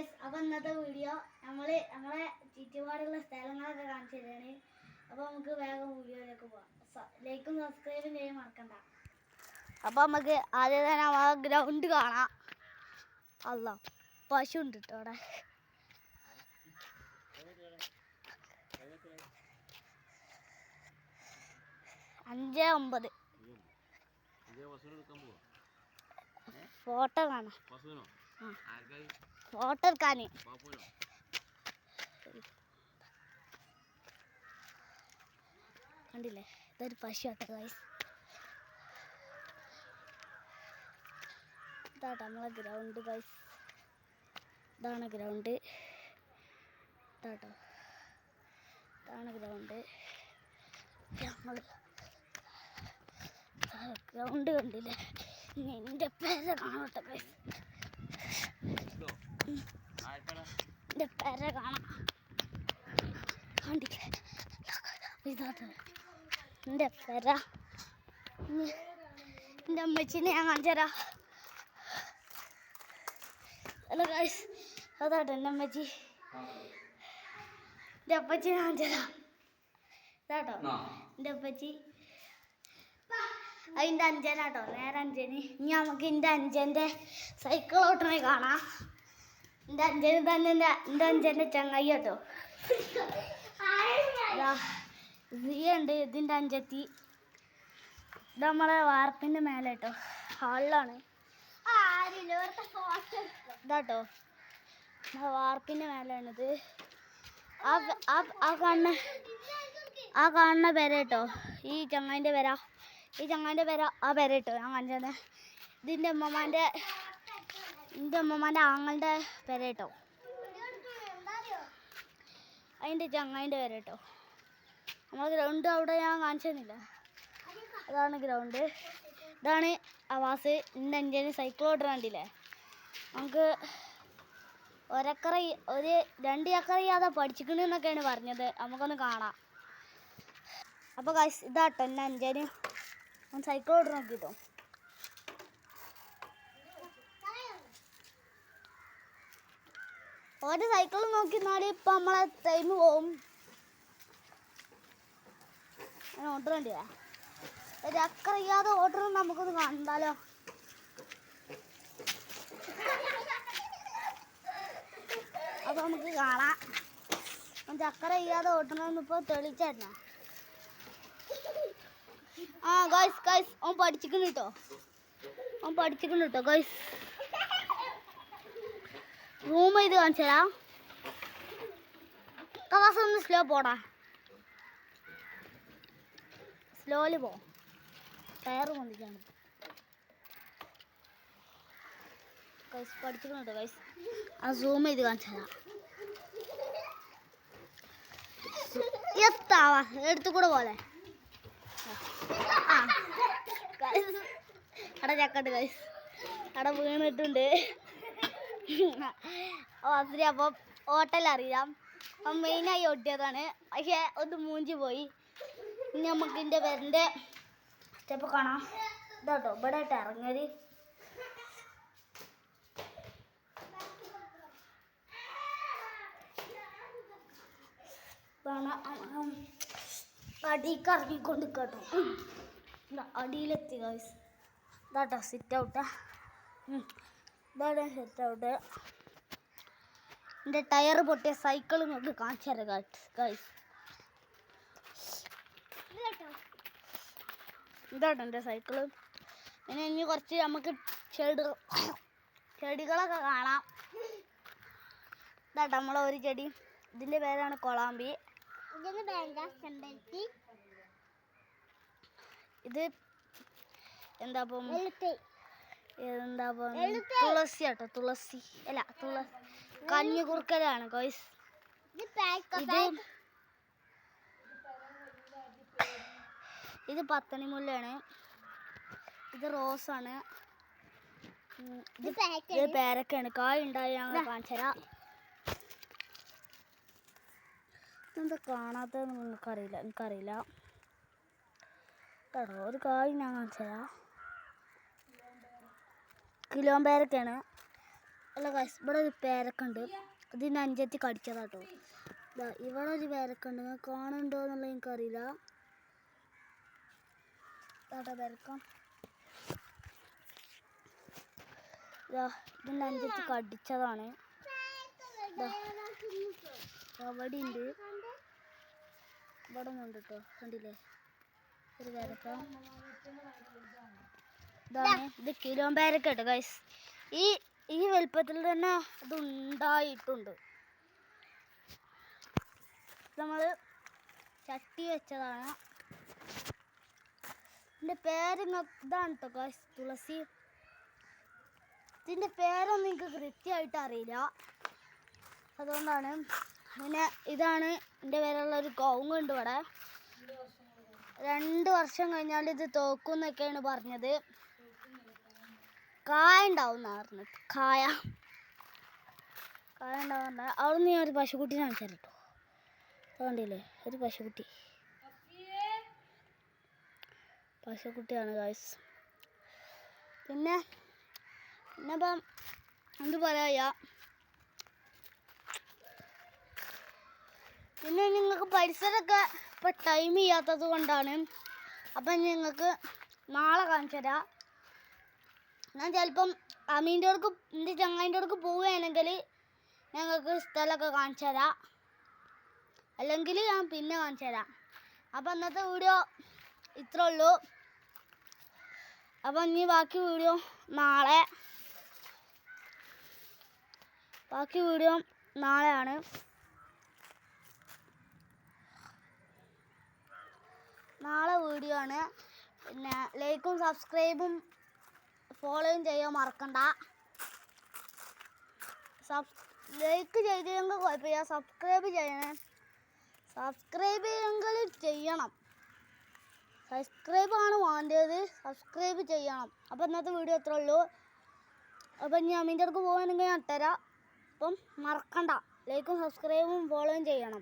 Guys, അപ്പോൾ ഇന്നത്തെ video നമ്മളെ ചുറ്റുപാടുള്ള സ്ഥലങ്ങളൊക്കെ കാണിച്ചു തരാണ്. അപ്പോൾ നമുക്ക് വേഗം വീഡിയോയിലേക്ക് പോവാം. ലൈക്കും സബ്സ്ക്രൈബും ചെയ്യാൻ മറക്കണ്ട. അപ്പോൾ നമുക്ക് ആദ്യം തന്നെ ആ ഗ്രൗണ്ട് കാണാം. അല്ല, പശു ഉണ്ട് കേട്ടോ അവിടെ. അഞ്ച് 9 ഫോട്ടോ കാണാം. ഫോട്ടോ എടുക്കാന് കണ്ടില്ലേ? ഇതൊരു പശു ആട്ടോ ഗൈസ്. ഇതാട്ടോ നമ്മളെ ഗ്രൗണ്ട് ഗൈസ്. ഇതാണ് ഗ്രൗണ്ട്. ഇതാട്ടോ ഇതാണ് ഗ്രൗണ്ട്. ഗ്രൗണ്ട് കണ്ടില്ലേ? എൻ്റെ പേര കാണട്ടെ ഗൈസ്. എൻ്റെ പേര കാണാം. കണ്ടില്ലേ? ഇതാട്ടോ എൻ്റെ പേര. എൻ്റെ അമ്മച്ചിനെ ഞാൻ കാണിച്ചരാ. ഹലോ ഗൈസ്, അതാട്ടോ എൻ്റെ അമ്മച്ചി. എൻ്റെ അപ്പച്ചി കാണിച്ചരാ. ഇതാട്ടോ എൻ്റെ അപ്പച്ചി. അതിൻ്റെ അഞ്ചനാട്ടോ, നേരെ അഞ്ചന്. ഇനി നമുക്ക് എൻ്റെ അഞ്ചൻ്റെ സൈക്കിൾ ഓട്ടണേ കാണാം. എൻ്റെ അഞ്ചന് തന്നെ എൻ്റെ അഞ്ചൻ്റെ ചങ്ങായി കേട്ടോ. ഉണ്ട് ഇതിൻ്റെ അഞ്ചെത്തി. ഇത് നമ്മളെ വാർപ്പിൻ്റെ മേലെ കേട്ടോ, ഹാളിലാണ്. ഇതാട്ടോ നമ്മളെ വാർപ്പിൻ്റെ മേലാണിത്. ആ കാണുന്ന പേര കേട്ടോ, ഈ ചങ്ങായിൻ്റെ പേര. ഈ ചങ്ങാൻ്റെ പേര ആ പേര കേട്ടോ ഞാൻ കാണിച്ചത്. ഇതിൻ്റെ അമ്മമാൻ്റെ ആങ്ങളുടെ പേര കേട്ടോ. അതിൻ്റെ ചങ്ങായിൻ്റെ പേര കേട്ടോ. നമ്മൾ ഗ്രൗണ്ട് അവിടെ ഞാൻ കാണിച്ചെന്നില്ല. അതാണ് ഗ്രൗണ്ട്. ഇതാണ് ആവാസ്. ഇന്ന് അഞ്ചിന് സൈക്കിൾ ഓർഡർ കണ്ടില്ലേ? നമുക്ക് ഒരു 2 ഏക്കർ ചെയ്യാതെ പഠിച്ചിക്കണെന്നൊക്കെയാണ് പറഞ്ഞത്. നമുക്കൊന്ന് കാണാം. അപ്പോൾ ഗൈസ്, ഇതാട്ടോ എന്നെ അഞ്ചിന് സൈക്കിൾ ഓർഡർ നോക്കിട്ടോ. ഒരു സൈക്കിൾ നോക്കിന്നാല് ഇപ്പം നമ്മളെ ടൈം പോവും. ഓർഡർ കണ്ടില്ലേ? 1 ഏക്കർ ചെയ്യാതെ ഓർഡർ നമുക്കൊന്ന് കണ്ടാലോ? അപ്പൊ നമുക്ക് കാണാം. 1 ഏക്കർ ചെയ്യാതെ ഓട്ടണമെന്നിപ്പോൾ തെളിച്ചായിരുന്നോ? ആ ഗൈസ് ഓൻ പഠിച്ചിക്കണ് കേട്ടോ. ഗൈസ്, റൂം ചെയ്ത് കാണിച്ചാ. ക്ലാസ് ഒന്ന് സ്ലോ പോടാ. സ്ലോയില് പോ. Tyre കൊണ്ടിട്ടാണ് guys. പഠിച്ചിക്കണ് കേട്ടോ ഗൈസ്. ആ സൂം ചെയ്ത് കാണിച്ചാ. എത്താവാ എടുത്തുകൂടെ പോലെ. അവിടെ ചക്കണ്ട് ഗൈസ്. അവിടെ വീണിട്ടുണ്ട്. അസരി അപ്പം ഹോട്ടലറിയാം. അപ്പം മെയിനായി ഓട്ടിയതാണ്. പക്ഷേ ഒന്ന് മൂഞ്ചി പോയി. ഇനി നമുക്ക് എൻ്റെ പേരൻ്റെ സ്റ്റെപ്പ് കാണാം. ഇതാട്ടോ ഇവിടെ ആയിട്ട് ഇറങ്ങല്. അടിക്ക് ഇറങ്ങിക്കൊണ്ട് കേട്ടോ. അടിയിലെത്തി ഗൈസ്. ഇതാട്ടോ സിറ്റ് ഔട്ടാ. ഇതാണ് സിറ്റ് ഔട്ട്. എൻ്റെ ടയർ പൊട്ടിയ സൈക്കിൾ നമുക്ക് കാണിച്ചു തരാം ഗൈസ്. ഇതാട്ടോ എൻ്റെ സൈക്കിള്. പിന്നെ ഇനി കുറച്ച് നമുക്ക് ചെടികളൊക്കെ കാണാം. ഇതാട്ടോ നമ്മളെ ഒരു ചെടി. ഇതിൻ്റെ പേരാണ് കൊളാമ്പി. ഇത് എന്താ തുളസി ആട്ടോ. തുളസി അല്ല, കഞ്ഞിക്കുറുക്കലാണ് ഗൈസ്. ഇത് പത്തണിമുല്ലാണ്. ഇത് റോസാണ്. ഇത് പേരക്കാണ്. കായ് ഉണ്ടായി ഞങ്ങൾ കാണിച്ചുതരാം. എന്താ കാണാത്തതെന്ന് എനിക്കറിയില്ല. കേട്ടോ ഒരു കായ് ഞാൻ കാണിച്ചുതരാം. കിലോ പേരക്കാണ്. അല്ല ഗൈസ്, ഇവിടെ ഒരു പേരക്ക ഉണ്ട്. അതിന് അഞ്ചെത്തി കടിച്ചതാട്ടോ. ഇവിടെ ഒരു പേരക്ക ഉണ്ട്. നിങ്ങൾ കാണുന്നുണ്ടോ എന്നുള്ളത് എനിക്കറിയില്ല. പേരക്ക ഇതിൻ്റെ അഞ്ചെത്തി കടിച്ചതാണ്. അവിടെ ഉണ്ട്, ഇവിടെ ഒന്നുണ്ട് കേട്ടോ. കണ്ടില്ലേ ഒരു പേരക്ക. ഇതാണ് ഇത് കിലോ പേരക്ക കേട്ടോ ഗൈസ്. ഈ വലുപ്പത്തിൽ തന്നെ ഇത് ഉണ്ടായിട്ടുണ്ട്. നമ്മൾ ചട്ടി വെച്ചതാണ്. ഇതിൻ്റെ പേര് ഇതാണ് കേട്ടോ ഗൈസ്, തുളസി. ഇതിൻ്റെ പേരൊന്നും എനിക്ക് കൃത്യമായിട്ട് അറിയില്ല, അതുകൊണ്ടാണ്. പിന്നെ ഇതാണ് എൻ്റെ പേരുള്ളൊരു കവുങ്ങുണ്ട് ഇവിടെ. 2 വർഷം കഴിഞ്ഞാൽ ഇത് തോക്കും എന്നൊക്കെയാണ് പറഞ്ഞത്. കായ ഉണ്ടാവും എന്നാണ് പറഞ്ഞത്. കായ ഉണ്ടാവുന്ന അവിടെ നിന്ന് ഞാൻ ഒരു പശുക്കുട്ടീനെ കാണിച്ചു തരാം കേട്ടോ. കണ്ടില്ലേ ഒരു പശുക്കുട്ടിയാണ് ഗൈസ്. പിന്നെ ഇപ്പം എന്ത് പറയാ, പിന്നെ നിങ്ങൾക്ക് പരിസരമൊക്കെ ഇപ്പം ടൈം ചെയ്യാത്തത് കൊണ്ടാണ്. അപ്പം നിങ്ങൾക്ക് നാളെ കാണിച്ചു തരാം. ഞാൻ ചിലപ്പം അമീൻ്റെ അടുക്ക് എൻ്റെ ചങ്ങായിൻ്റെ അടുക്ക് പോവുകയാണെങ്കിൽ ഞങ്ങൾക്ക് സ്ഥലമൊക്കെ കാണിച്ചു തരാം, അല്ലെങ്കിൽ ഞാൻ പിന്നെ കാണിച്ചു തരാം. അപ്പം ഇന്നത്തെ വീഡിയോ ഇത്രേ ഉള്ളൂ. അപ്പം ഇനി ബാക്കി വീഡിയോ നാളെയാണ്. നാളെ വീഡിയോ ആണ്. പിന്നെ ലൈക്കും സബ്സ്ക്രൈബും ഫോളോയും ചെയ്യാൻ മറക്കണ്ട. ലൈക്ക് ചെയ്തെങ്കിൽ കുഴപ്പമില്ല, സബ്സ്ക്രൈബ് ചെയ്യണം. സബ്സ്ക്രൈബ് ചെയ്യണം. സബ്സ്ക്രൈബാണ് വേണ്ടത്, സബ്സ്ക്രൈബ് ചെയ്യണം. അപ്പോൾ ഇന്നത്തെ വീഡിയോ ഇത്രേ ഉള്ളൂ. അപ്പം ഇനി അമ്മീൻ്റെ അടുക്ക് പോകാനെങ്കിൽ ഞാൻ ഇട്ടുതരാം. അപ്പം മറക്കണ്ട, ലൈക്കും സബ്സ്ക്രൈബും ഫോളോയും ചെയ്യണം.